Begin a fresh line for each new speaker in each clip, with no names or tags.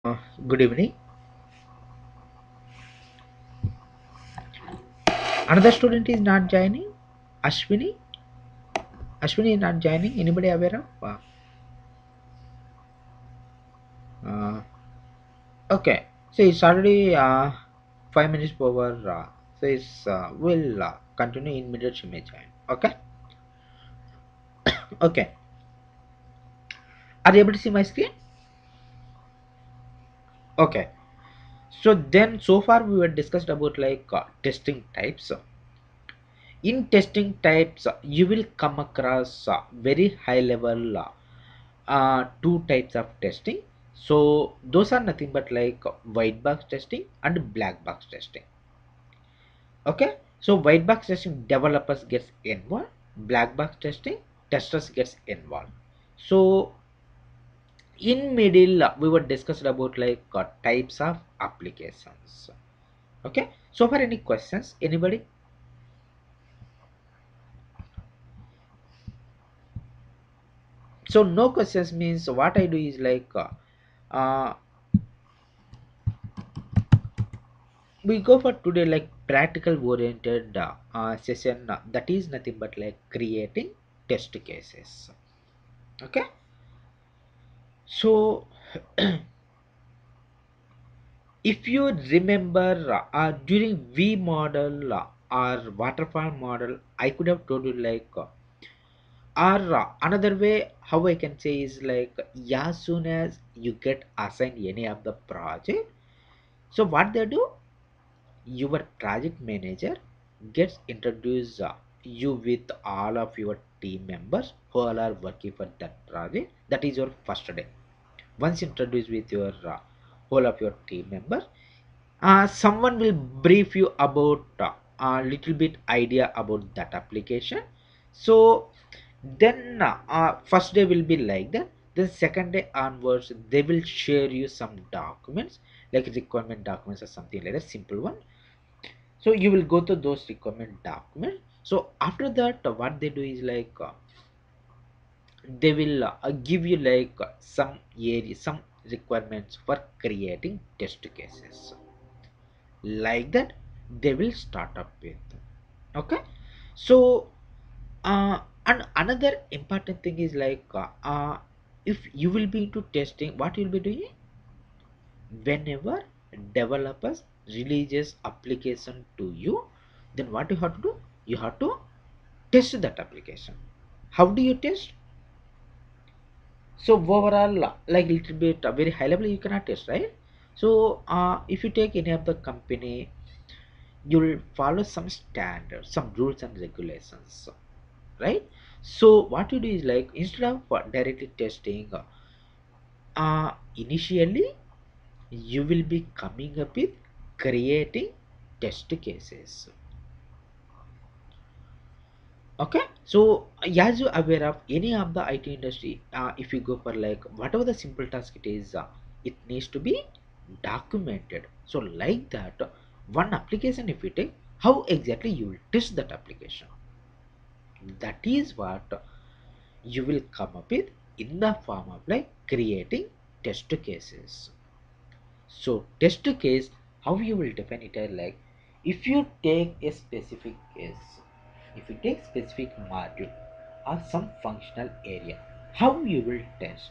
Good evening. Another student is not joining. Ashwini. Ashwini is not joining. Anybody aware of? Uh, okay. So it's already 5 minutes over. So it's will continue in minutes. She may join. Okay. Okay. Are you able to see my screen? Okay. So then, so far we were discussed about like testing types. In testing types, you will come across very high level two types of testing. So those are nothing but like white box testing and black box testing. Okay, so white box testing developers gets involved, black box testing testers gets involved. So in middle we were discussed about like types of applications. Okay, so for any questions, anybody? So no questions means what I do is like uh, we go for today like practical oriented session, that is nothing but like creating test cases. Okay, so if you remember during V model or waterfall model, I could have told you like or another way how I can say is like as soon as you get assigned any of the project, so what they do, your project manager gets introduced you with all of your team members who all are working for that project. That is your first day. Once introduced with your whole of your team members, someone will brief you about a little bit idea about that application. So then first day will be like that. Then second day onwards they will share you some documents like requirement documents or something like that, simple one. So you will go to those requirement documents. So after that what they do is like they will give you like some area, some requirements for creating test cases like that they will start up with. Okay, so and another important thing is like if you will be into testing, what you'll be doing whenever developers releases application to you, then what you have to do, you have to test that application. How do you test? So overall like little bit very high level you cannot test, right? So if you take any of the company, you'll follow some standards, some rules and regulations, right? So what you do is like instead of directly testing initially you will be coming up with creating test cases. Okay, so as you aware of any of the IT industry, if you go for like whatever the simple task it is, it needs to be documented. So like that, one application if you take, how exactly you will test that application, that is what you will come up with in the form of like creating test cases. So test case, how you will define it as like if you take a specific case, if you take specific module or some functional area, how you will test.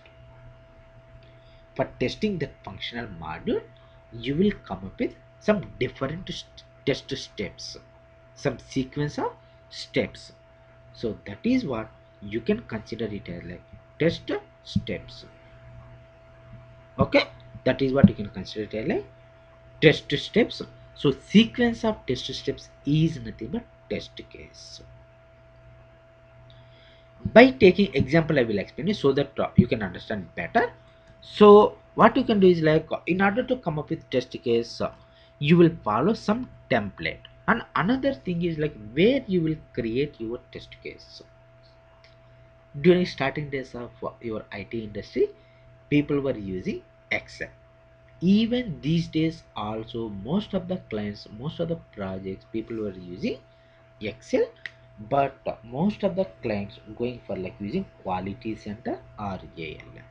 For testing that functional module, you will come up with some different test steps, some sequence of steps. So that is what you can consider it as like test steps. Okay, that is what you can consider it as like test steps. So sequence of test steps is nothing but test case. By taking example I will explain it so that you can understand better. So what you can do is like in order to come up with test case, you will follow some template. And another thing is like where you will create your test case. During starting days of your IT industry, people were using Excel. Even these days also most of the clients, most of the projects, people were using Excel, but most of the clients going for like using quality center or ALM.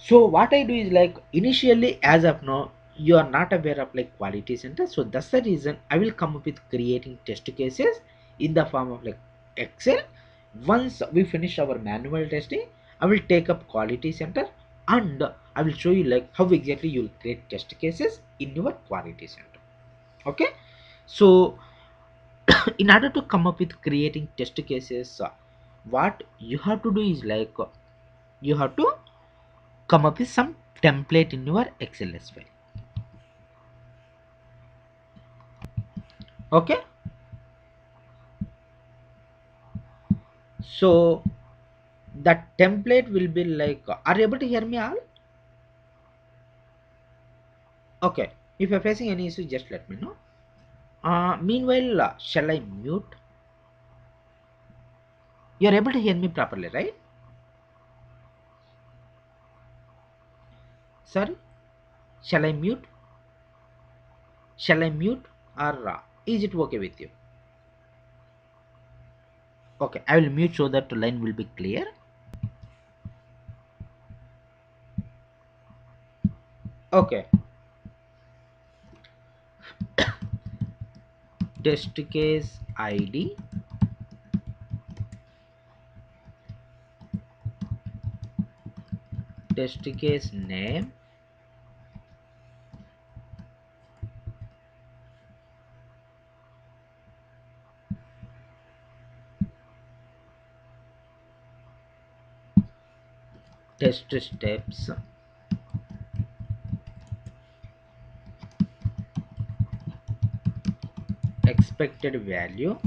So what I do is like initially as of now you are not aware of like quality center, so that's the reason I will come up with creating test cases in the form of like Excel. Once we finish our manual testing, I will take up quality center and I will show you like how exactly you will create test cases in your quality center. Okay, so in order to come up with creating test cases, what you have to do is like you have to come up with some template in your XLS file. Okay, so that template will be like, are you able to hear me all? Okay, if you're facing any issue just let me know. Meanwhile, shall I mute? You're able to hear me properly, right? Sorry, shall I mute? Shall I mute, or is it okay with you? Okay, I will mute so that the line will be clear. Okay, test case ID, test case name, test steps, expected value,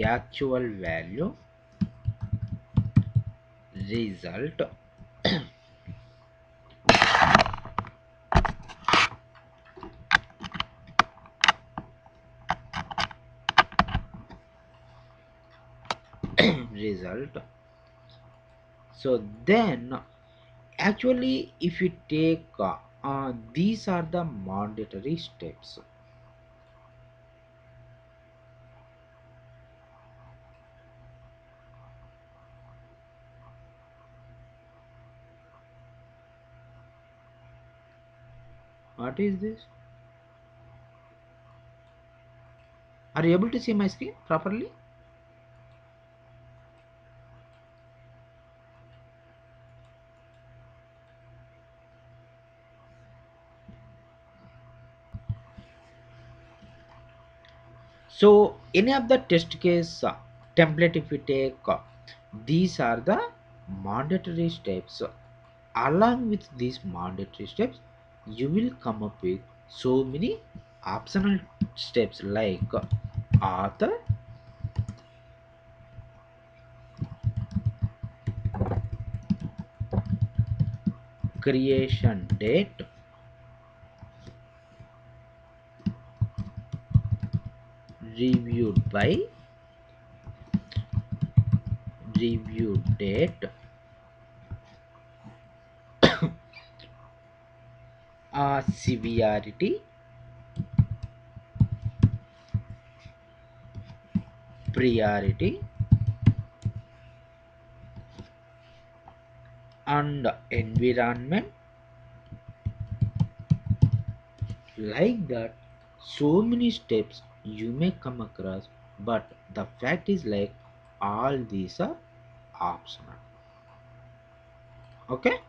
actual value, result, result. So then actually if you take these are the mandatory steps. What is this? Are you able to see my screen properly? So any of the test case template if you take, these are the mandatory steps. Along with these mandatory steps you will come up with so many optional steps like author, creation date, reviewed by, review date, severity, priority, and environment. Like that, so many steps you may come across, but the fact is like all these are optional. Okay,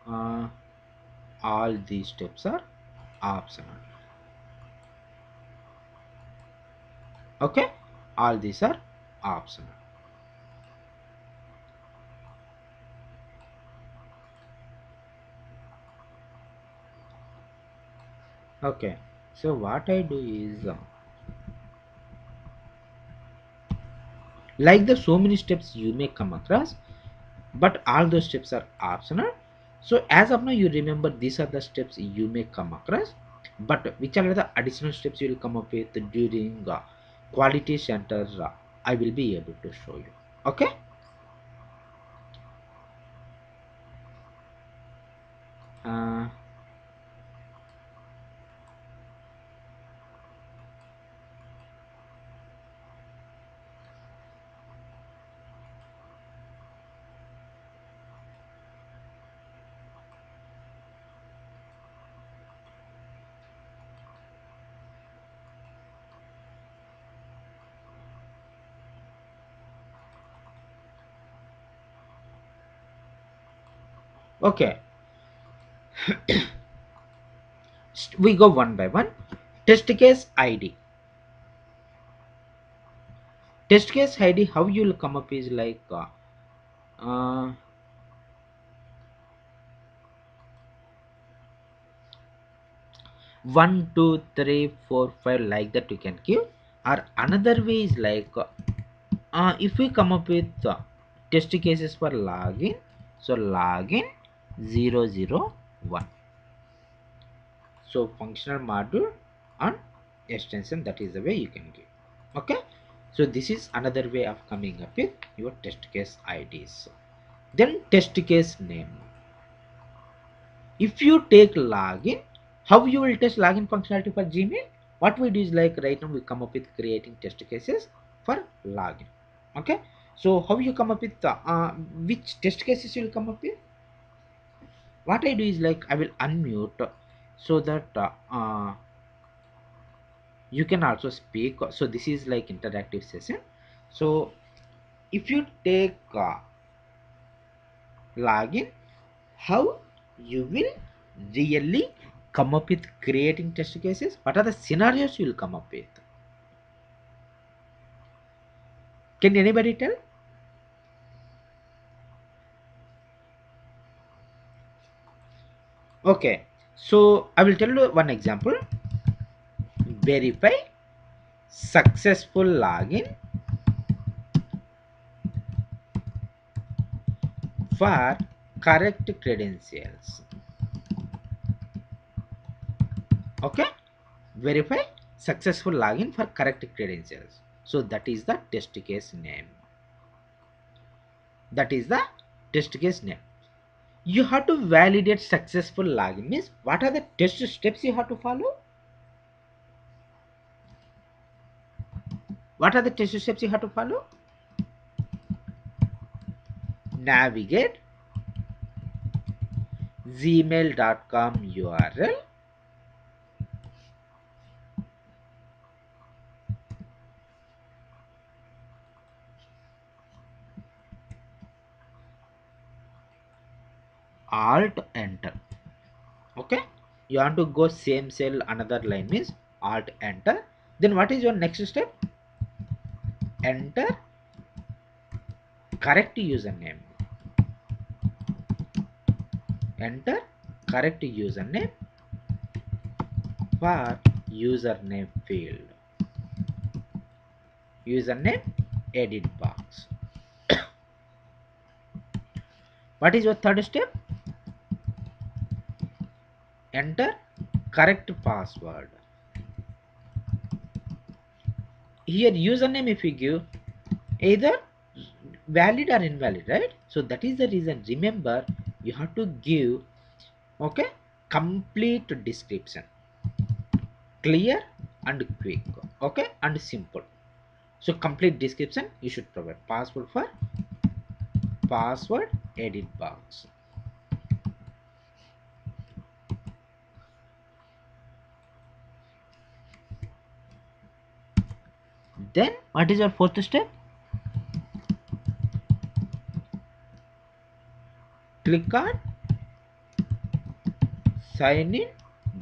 uh, all these steps are optional. Okay, all these are optional. Okay, so what I do is like the so many steps you may come across, but all those steps are optional. So as of now you remember these are the steps you may come across, but which are the additional steps you will come up with during quality center, I will be able to show you. Okay, uh, Okay, we go one by one. Test case ID. Test case ID, how you will come up is like uh, 1, 2, 3, 4, 5, like that you can give. Or another way is like if we come up with test cases for login, so login 001. So functional module and extension, that is the way you can give. Okay, so this is another way of coming up with your test case IDs. Then test case name. If you take login, how you will test login functionality for Gmail? What we do is like right now we come up with creating test cases for login. Okay, so how you come up with which test cases you will come up with? What I do is like I will unmute so that you can also speak. So this is like interactive session. So if you take login, how you will really come up with creating test cases? What are the scenarios you will come up with? Can anybody tell? Okay, so I will tell you one example. Verify successful login for correct credentials. Okay, verify successful login for correct credentials. So that is the test case name. That is the test case name. You have to validate successful login. Means what are the test steps you have to follow? What are the test steps you have to follow? Navigate gmail.com URL, alt enter. Okay, you want to go same cell another line, means alt enter. Then what is your next step? Enter correct username. Enter correct username for username field. Username edit box. What is your third step? Enter correct password. Here username if you give either valid or invalid, right? So that is the reason, remember, you have to give, okay, complete description, clear and quick, okay, and simple. So complete description you should provide. Password for password edit box. Then what is your fourth step? Click on sign in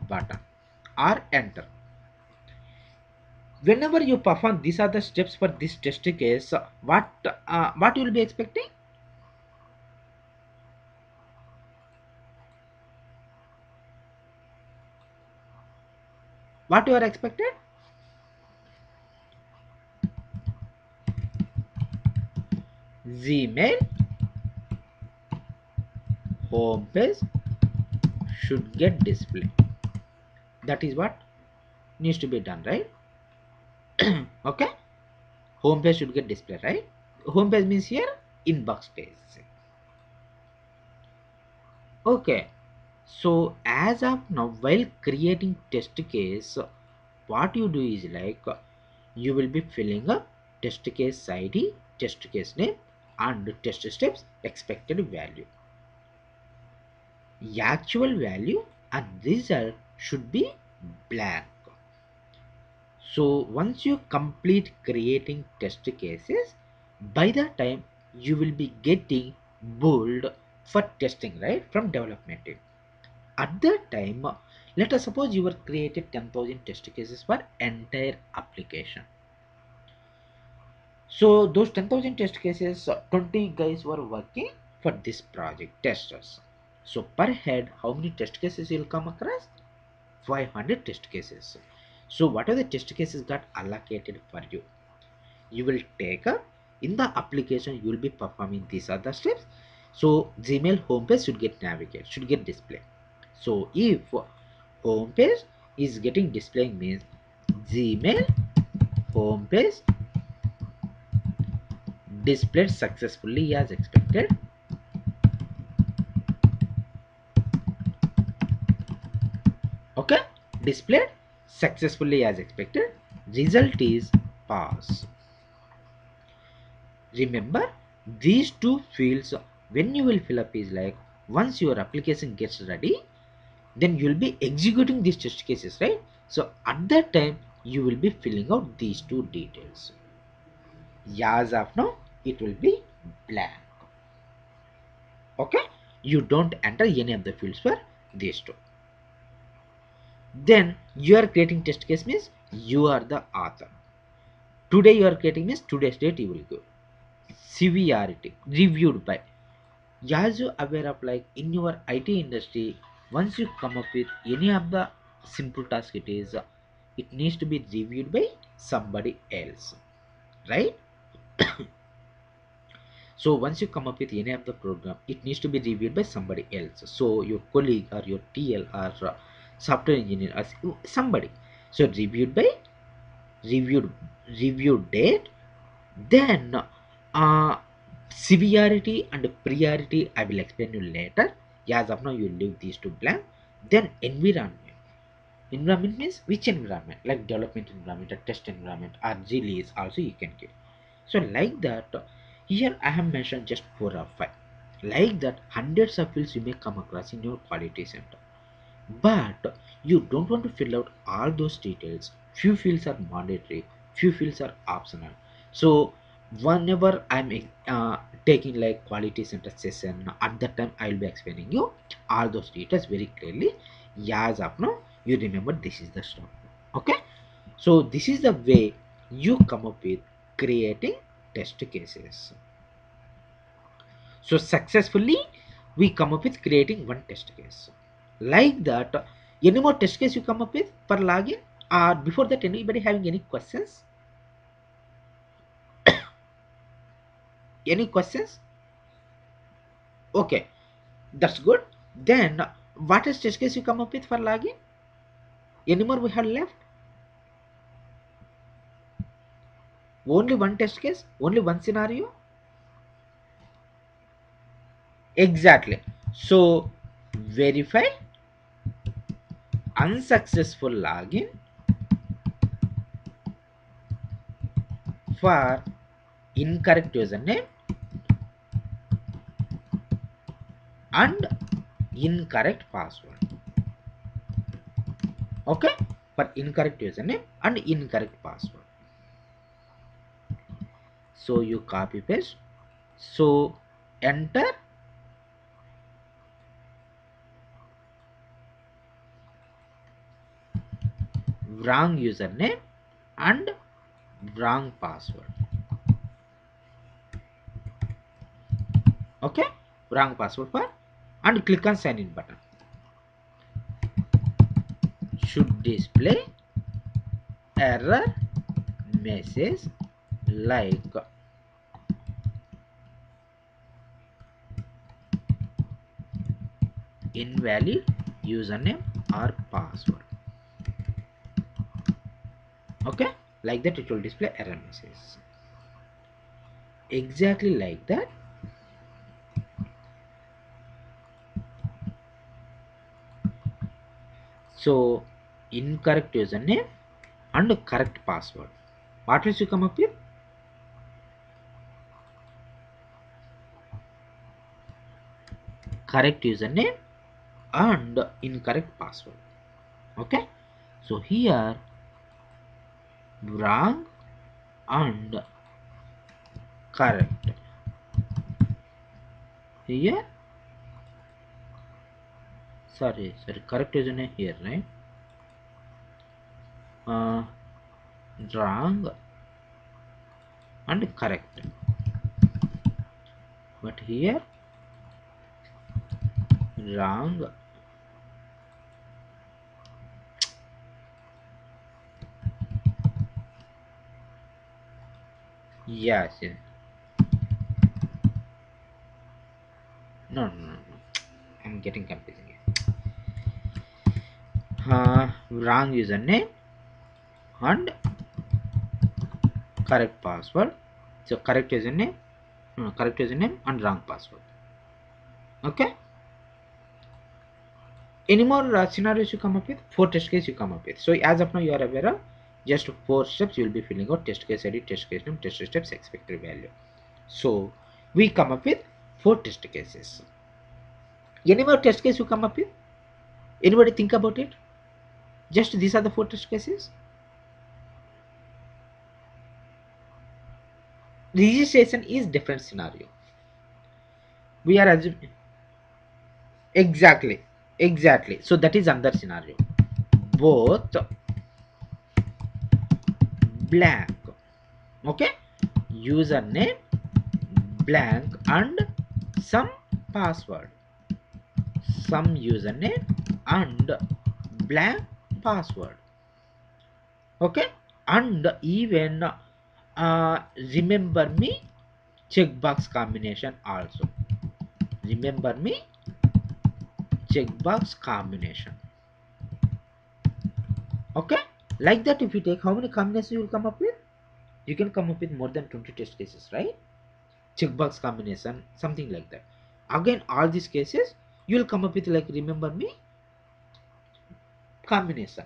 button or enter. Whenever you perform these are the steps for this test case, what you will be expecting? What you are expected? Gmail home page should get display. That is what needs to be done, right? Okay, home page should get display, right? Home page means here inbox page. Okay, so as of now, while creating test case, what you do is like you will be filling up test case ID, test case name, and test steps expected value. Actual value and result should be blank. So once you complete creating test cases, by the time you will be getting bold for testing, right, from development team. At that time, let us suppose you were created 10,000 test cases for entire application. So those 10,000 test cases, 20 guys were working for this project, testers. So per head, how many test cases you'll come across? 500 test cases. So what are the test cases got allocated for you? You will take up in the application, you will be performing these other steps. So Gmail homepage should get navigate, should get display. So if homepage is getting displaying means Gmail homepage displayed successfully as expected. Okay, displayed successfully as expected. Result is pass. Remember, these two fields when you will fill up is like once your application gets ready, then you will be executing these test cases, right? So at that time you will be filling out these two details. As of now, it will be blank. Okay, you don't enter any of the fields for these two. Then you are creating test case means you are the author. Today you are creating means today's date you will go. Severity reviewed by. As you aware of like in your IT industry, once you come up with any of the simple task, it needs to be reviewed by somebody else, right? So once you come up with any of the program, it needs to be reviewed by somebody else. So your colleague or your TL or software engineer or somebody. So reviewed reviewed date. Then severity and priority I will explain you later. As of now you leave these two blank. Then environment means which environment, like development environment or test environment or release also you can give. So like that, here I have mentioned just 4 or 5. Like that, hundreds of fields you may come across in your quality center. But you don't want to fill out all those details. Few fields are mandatory, few fields are optional. So whenever I'm taking like quality center session, at that time I will be explaining you all those details very clearly. As of now, you remember this is the stuff. Okay, so this is the way you come up with creating test cases. So successfully we come up with creating one test case. Like that, any more test case you come up with per login? Before that, anybody having any questions? Any questions? Okay, that's good. Then what is test case you come up with for login? Any more we have left? Only one test case, only one scenario. Exactly. So verify unsuccessful login for incorrect username and incorrect password. Okay, for incorrect username and incorrect password. So you copy paste. So enter wrong username and wrong password. Okay, wrong password for and click on sign in button. Should display error message like invalid username or password. Okay, like that it will display error message. Exactly like that. So incorrect username and correct password. What else you come up with? Correct username and incorrect password. Okay, so here wrong and correct. Here sorry, correct isn't it here, right? uh, Wrong and correct, but here wrong. Yes, yes. No. I'm getting confusing here. Wrong username and correct password. So correct username and wrong password. Okay. Any more scenarios you come up with? 4 test case you come up with. So as of now you are aware of just 4 steps. You will be filling out test case ID, test case name, test steps, expected value. So we come up with 4 test cases. Any more test case you come up with? Anybody think about it? Just these are the 4 test cases. Registration is different scenario. We are assuming exactly. So that is another scenario. Both blank. Okay. Username blank and some password. Some username and blank password. Okay. And even remember me checkbox combination also. Remember me checkbox combination. Okay. Like that, if you take, how many combinations you will come up with? You can come up with more than 20 test cases, right? Checkbox combination, something like that. Again, all these cases you will come up with like remember me combination.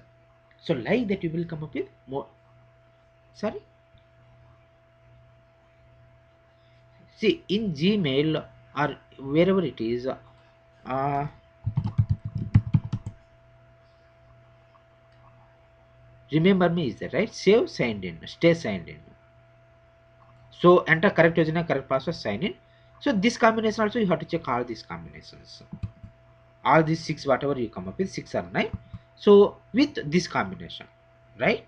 So like that you will come up with more. Sorry. See, in Gmail or wherever it is, remember me is there, right? Save, signed in, stay signed in. So enter correct username, correct password, sign in. So this combination also you have to check all these combinations. All these 6, whatever you come up with, 6 or 9. So with this combination, right?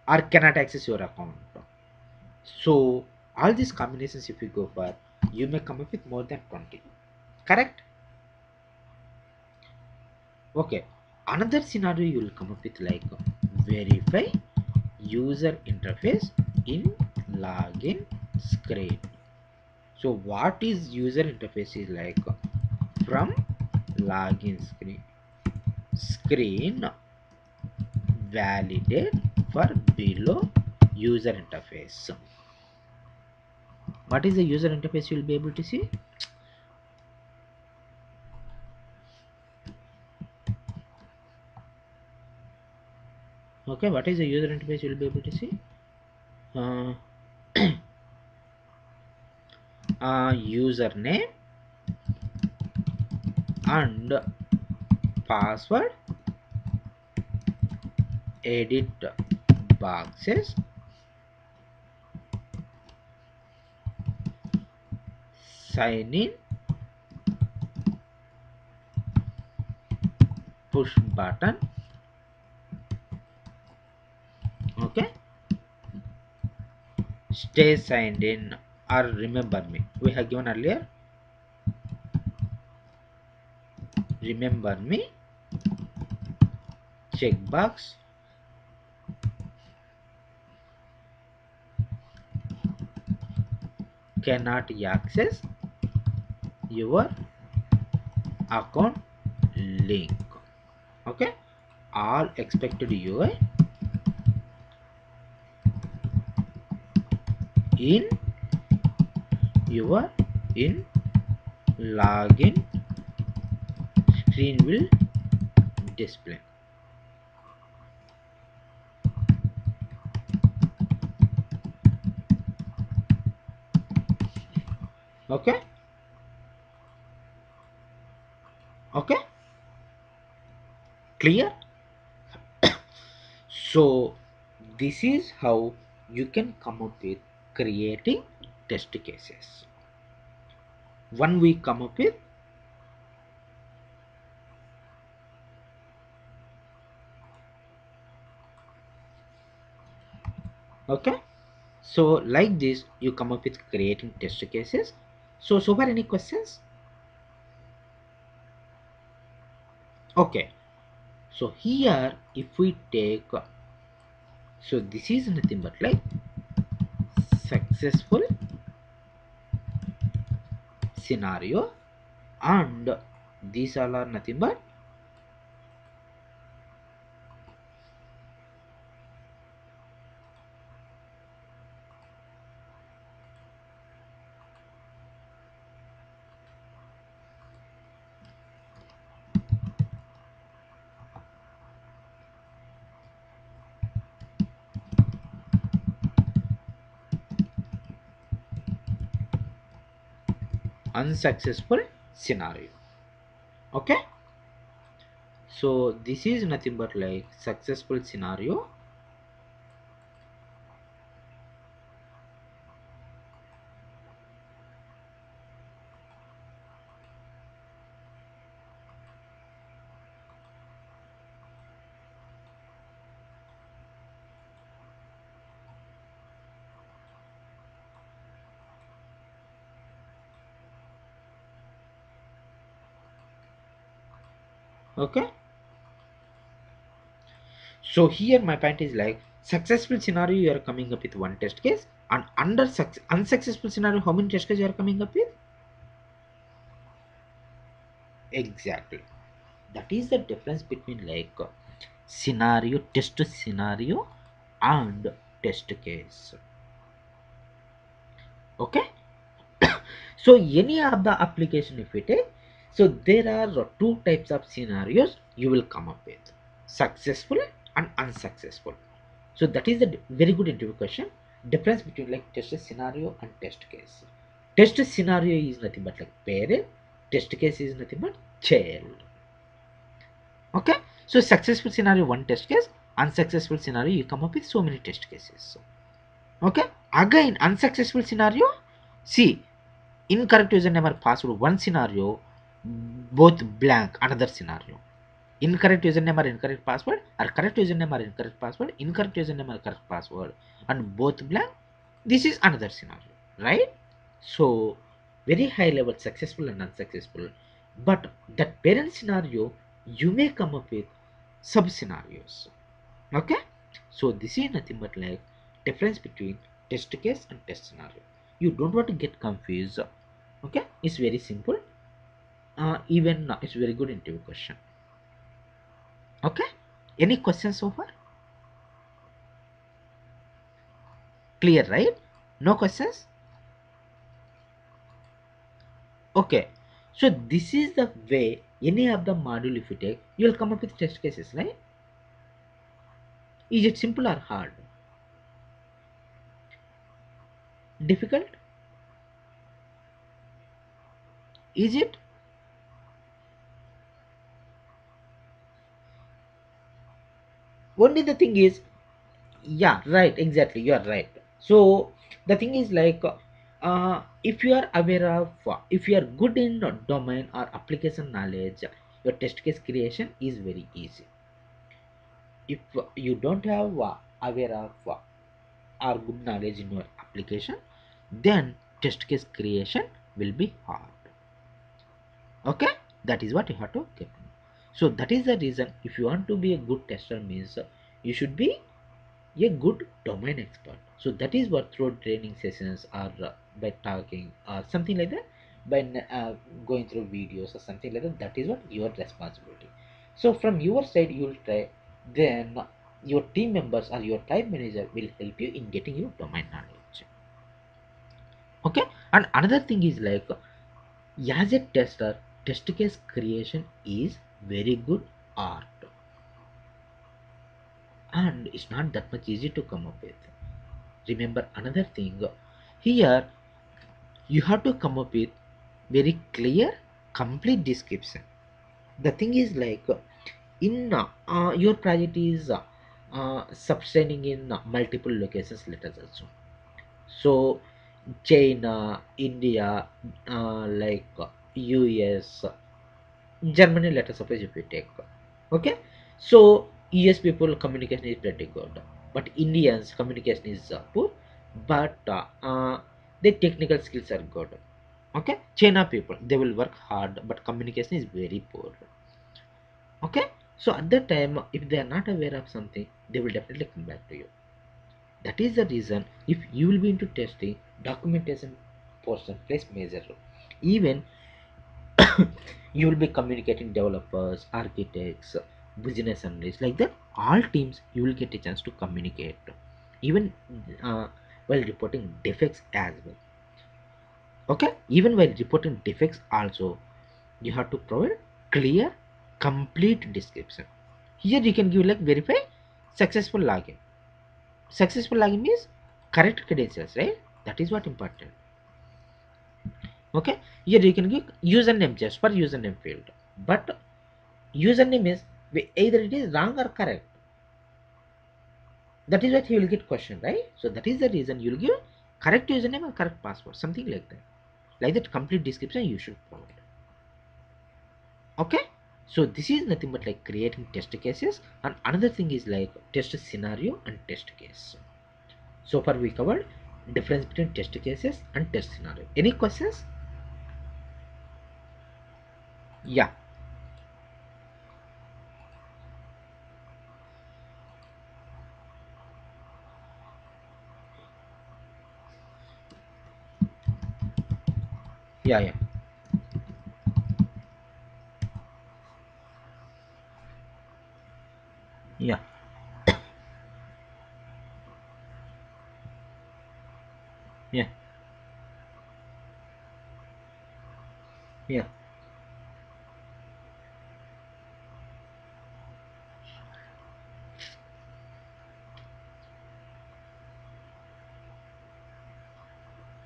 Or cannot access your account. So all these combinations if you go for, you may come up with more than 20. Correct? Okay. Another scenario you will come up with like verify user interface in login screen. So what is user interface is like from login screen validate for below user interface. What is the user interface you will be able to see? Okay, what is the user interface you will be able to see? uh, Username and password, edit boxes, sign in, push button. Okay, stay signed in or remember me we have given earlier. Remember me checkbox, cannot access your account link. Okay, all expected UI in your in login screen will display. Okay. Okay, clear? So this is how you can come up with creating test cases. One we come up with Okay, so like this you come up with creating test cases. So far any questions? Okay, so here if we take, so this is nothing but like successful scenario, and these all are nothing but unsuccessful scenario. Okay, so this is nothing but like successful scenario. Okay, so here my point is like successful scenario you are coming up with one test case, and under unsuccessful scenario how many test cases you are coming up with? Exactly, that is the difference between like scenario, test scenario and test case. Okay, so any of the application if we take, so there are two types of scenarios you will come up with, successful and unsuccessful. So that is the very good interview question. Difference between like test scenario and test case. Test scenario is nothing but like parent, test case is nothing but child. Okay, so successful scenario one test case, unsuccessful scenario you come up with so many test cases. Okay, again unsuccessful scenario, see, incorrect username or password one scenario, both blank another scenario. Incorrect username or incorrect password, or correct username or incorrect password, incorrect username or correct password, and both blank, this is another scenario, right? So very high level successful and unsuccessful, but that parent scenario you may come up with sub scenarios. Okay, so this is nothing but like difference between test case and test scenario. You don't want to get confused. Okay, it's very simple. Even it's very good interview question. Okay, any questions so far? Clear, right? No questions? Okay, so this is the way any of the module if you take, you will come up with test cases, right? Is it simple or hard? Difficult? Is it? Only the thing is, yeah, right, exactly, you are right. So the thing is like, if you are aware of, if you are good in domain or application knowledge, your test case creation is very easy. If you don't have aware of or good knowledge in your application, then test case creation will be hard. Okay, that is what you have to get. So that is the reason if you want to be a good tester means you should be a good domain expert. So that is what through training sessions or by talking or something like that, by going through videos or something like that, that is what your responsibility. So from your side you will try, then your team members or your time manager will help you in getting your domain knowledge. Okay, and another thing is like, as a tester, test case creation is very good art, and it's not that much easy to come up with. Remember another thing, here you have to come up with very clear complete description. The thing is like, in your project is sustaining in multiple locations, let us assume. So China, India, like US, Germany, let us suppose if we take. Okay, so US people communication is pretty good. but Indians communication is poor, but their technical skills are good. Okay, China people, they will work hard, but communication is very poor. Okay, so at that time, if they are not aware of something, they will definitely come back to you. That is the reason, if you will be into testing, documentation portion plays major role. Even you will be communicating developers, architects, business analysts, like that. All teams you will get a chance to communicate, even while reporting defects as well. Okay, even while reporting defects also, you have to provide clear, complete description. Here you can give like verify successful login. Successful login means correct credentials, right? That is what important. Okay, here you can give username just for username field, but username is either it is wrong or correct. That is what he will get question, right? So that is the reason you will give correct username or correct password, something like that. Like that, complete description you should provide. Okay, so this is nothing but like creating test cases, and another thing is like test scenario and test case. So far we covered difference between test cases and test scenario. Any questions? Yeah, yeah, yeah, yeah, yeah, yeah,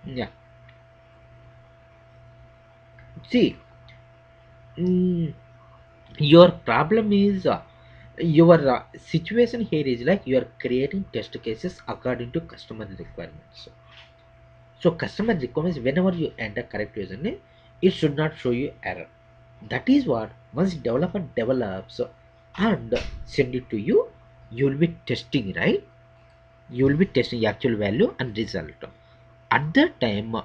yeah. See, mm, your problem is your situation here is like you are creating test cases according to customer requirements. So customer requirements, whenever you enter correct username, it should not show you error. That is what once developer develops and send it to you, you will be testing, right? You will be testing actual value and result. At that time,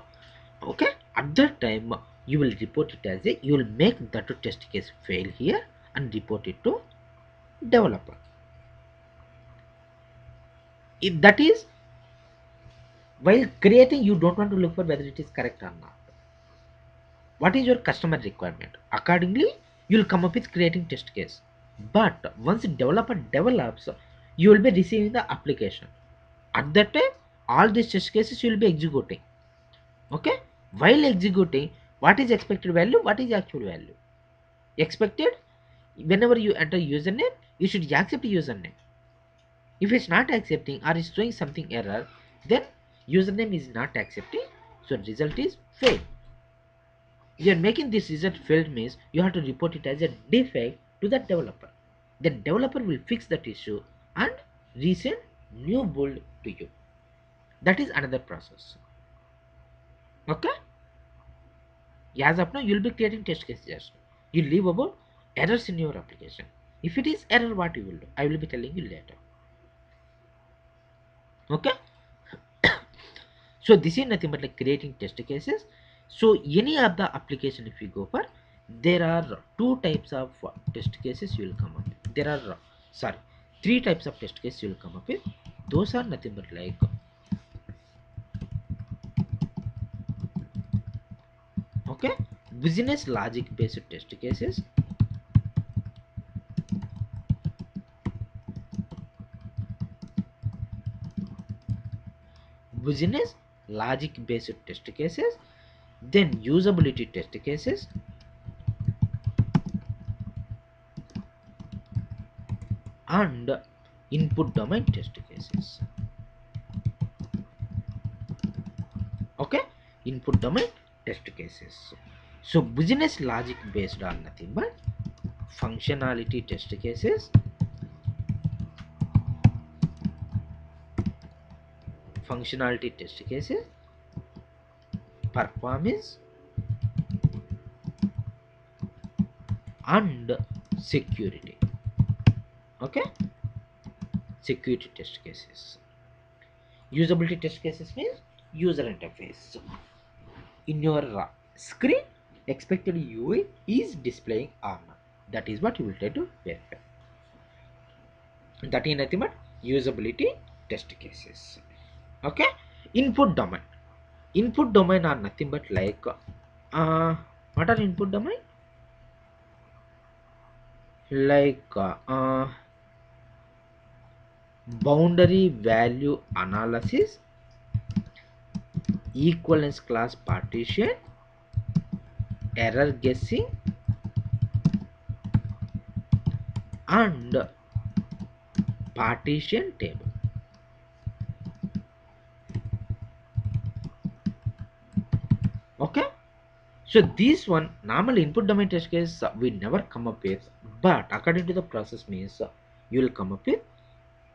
okay, at that time you will report it as a, you will make that test case fail here and report it to developer. If that is, while creating, you don't want to look for whether it is correct or not. What is your customer requirement? Accordingly, you'll come up with creating test case. But once developer develops, you will be receiving the application. At that time, all these test cases you will be executing. Okay? While executing, what is expected value? What is actual value? Expected, whenever you enter username, you should accept username. If it's not accepting or is showing something error, then username is not accepting, so result is failed. You are making this result failed means you have to report it as a defect to the developer. The developer will fix that issue and resend new build to you. That is another process. Okay, as of now you will be creating test cases. You leave about errors in your application. If it is error, what you will do, I will be telling you later. Okay, so this is nothing but like creating test cases. So any of the application, if you go for, there are two types of test cases you will come up with. There are sorry, three types of test cases you will come up with. Those are nothing but like, okay, business logic based test cases, business logic based test cases, then usability test cases, and input domain test cases. Okay, input domain test cases. So business logic based on nothing but functionality test cases, functionality test cases, performance, and security. Okay, security test cases. Usability test cases means user interface. In your screen, expected UI is displaying or not. That is what you will try to verify. That is nothing but usability test cases. Okay. Input domain. Input domain are nothing but like what are input domain? Like boundary value analysis, equivalence class partition, error guessing, and partition table. Okay. So this one normal input domain test case we never come up with, but according to the process means you will come up with.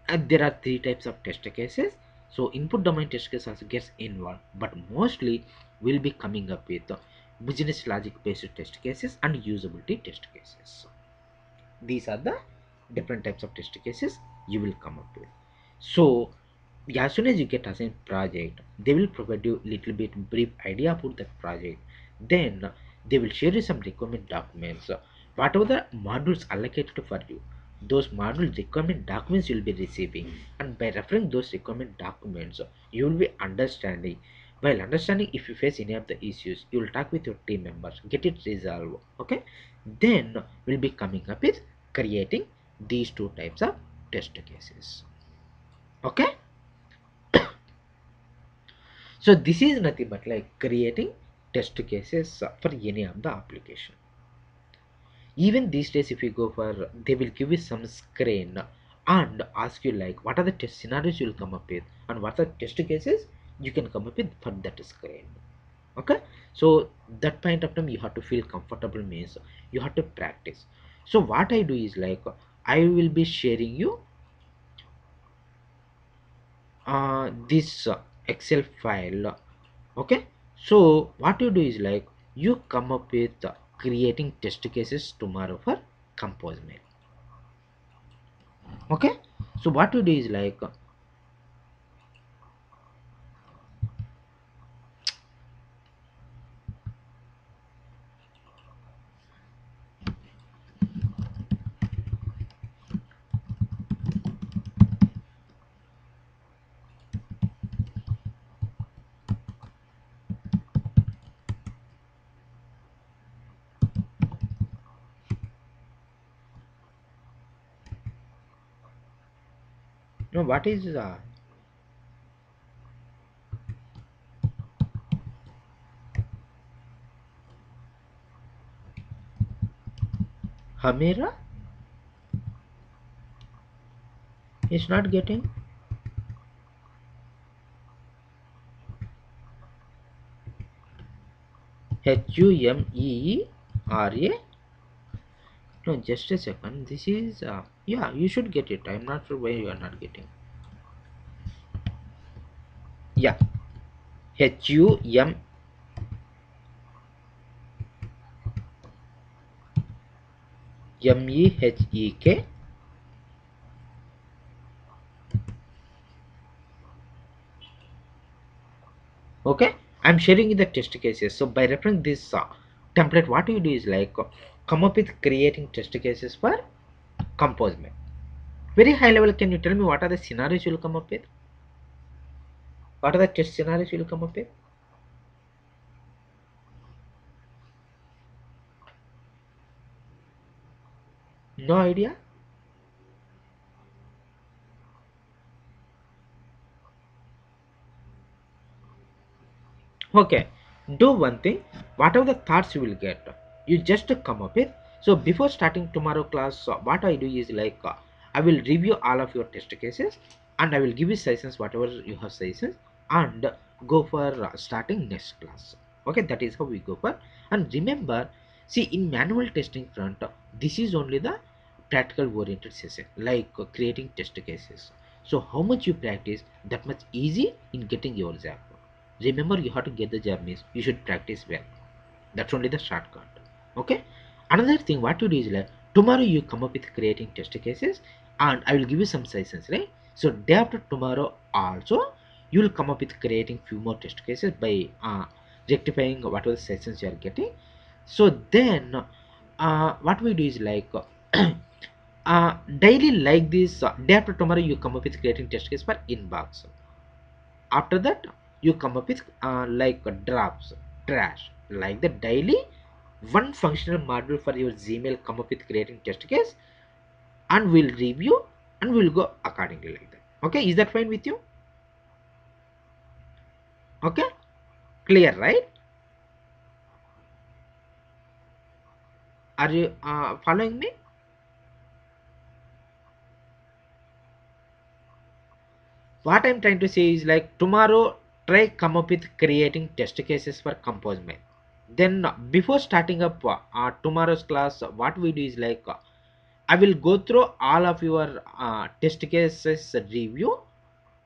And there are three types of test cases. So input domain test case also gets involved, but mostly we'll be coming up with business logic based test cases and usability test cases. These are the different types of test cases you will come up with. So as soon as you get assigned project, they will provide you little bit brief idea about that project. Then they will share you some requirement documents, whatever the modules allocated for you. Those module requirement documents you will be receiving, and by referring those requirement documents you will be understanding. While understanding, if you face any of the issues, you will talk with your team members, get it resolved. Okay. Then we'll be coming up with creating these two types of test cases. Okay. So this is nothing but like creating test cases for any of the application. Even these days, if you go for, they will give you some screen and ask you like what are the test scenarios you will come up with and what are the test cases you can come up with for that screen. Okay. So that point of time you have to feel comfortable means you have to practice. So what I do is like I will be sharing you this Excel file. Okay. So what you do is like you come up with creating test cases tomorrow for compose mail. Okay. So what you do is like no, what is Hamira is not getting HUMERA. No, just a second. This is yeah, you should get it. I'm not sure why you are not getting. Yeah, HUMEHEK. Okay. I'm sharing you the test cases. So by referring this template, what you do is like come up with creating test cases for composite. Very high level, can you tell me what are the scenarios you will come up with? What are the test scenarios you will come up with? No idea. Okay, do one thing. Whatever the thoughts you will get, you just come up with. So before starting tomorrow class, what I do is like I will review all of your test cases and I will give you sessions whatever you have sessions and go for starting next class. Okay, that is how we go for. And remember, see in manual testing front, this is only the practical oriented session like creating test cases. So how much you practice, that much easy in getting your job. Remember, you have to get the job means you should practice well. That's only the shortcut. Okay. Another thing, what you do is like tomorrow you come up with creating test cases, and I will give you some sessions, right? So day after tomorrow also you will come up with creating few more test cases by rectifying whatever sessions you are getting. So then what we do is like daily like this, day after tomorrow you come up with creating test case for inbox. After that you come up with like drafts, trash, like the daily one functional module for your Gmail come up with creating test case, and we'll review and we'll go accordingly like that. Okay, is that fine with you? Okay, clear, right? Are you following me? What I'm trying to say is like tomorrow try come up with creating test cases for compose mail. Then before starting up tomorrow's class, what we do is like I will go through all of your test cases review.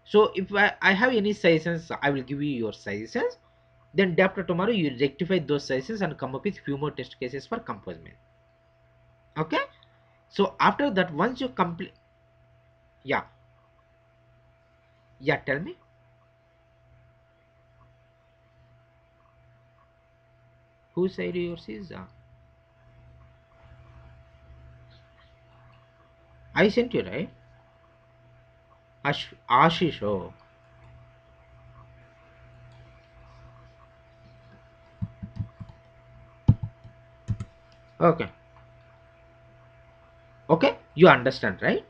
So if I have any suggestions, I will give you your suggestions. Then day after tomorrow you rectify those suggestions and come up with few more test cases for compose mail. Okay, so after that once you complete, yeah, yeah, tell me. Who said yours is I sent you, right? Ashish. Oh, okay. Okay, you understand, right?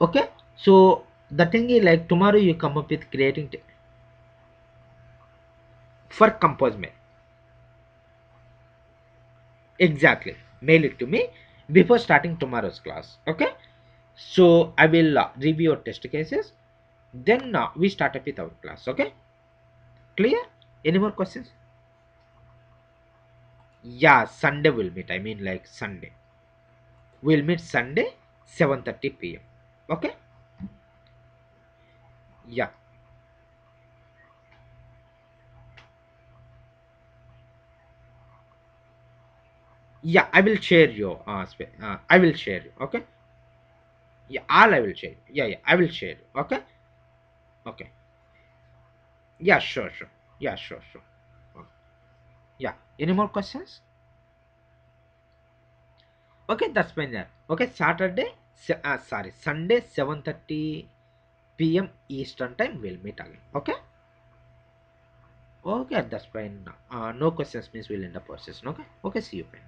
Okay, so the thing is like tomorrow you come up with creating for compose mail. Exactly, mail it to me before starting tomorrow's class. Okay, so I will review your test cases, then we start up with our class. Okay, clear? Any more questions? Yeah, Sunday we'll meet. I mean like Sunday. We'll meet Sunday 7:30 p.m. Okay? Yeah. Yeah, I will share your I will share you. Okay? Yeah, all I will share. Yeah, yeah, I will share. Okay? Okay. Yeah, sure, sure. Yeah, sure, sure. Okay. Yeah. Any more questions? Okay, that's fine. Yeah. Okay, Saturday, sorry, Sunday 7:30 p.m. Eastern time we'll meet again. Okay? Okay, that's fine. No questions means we'll end the process. Okay? Okay, see you. Fine.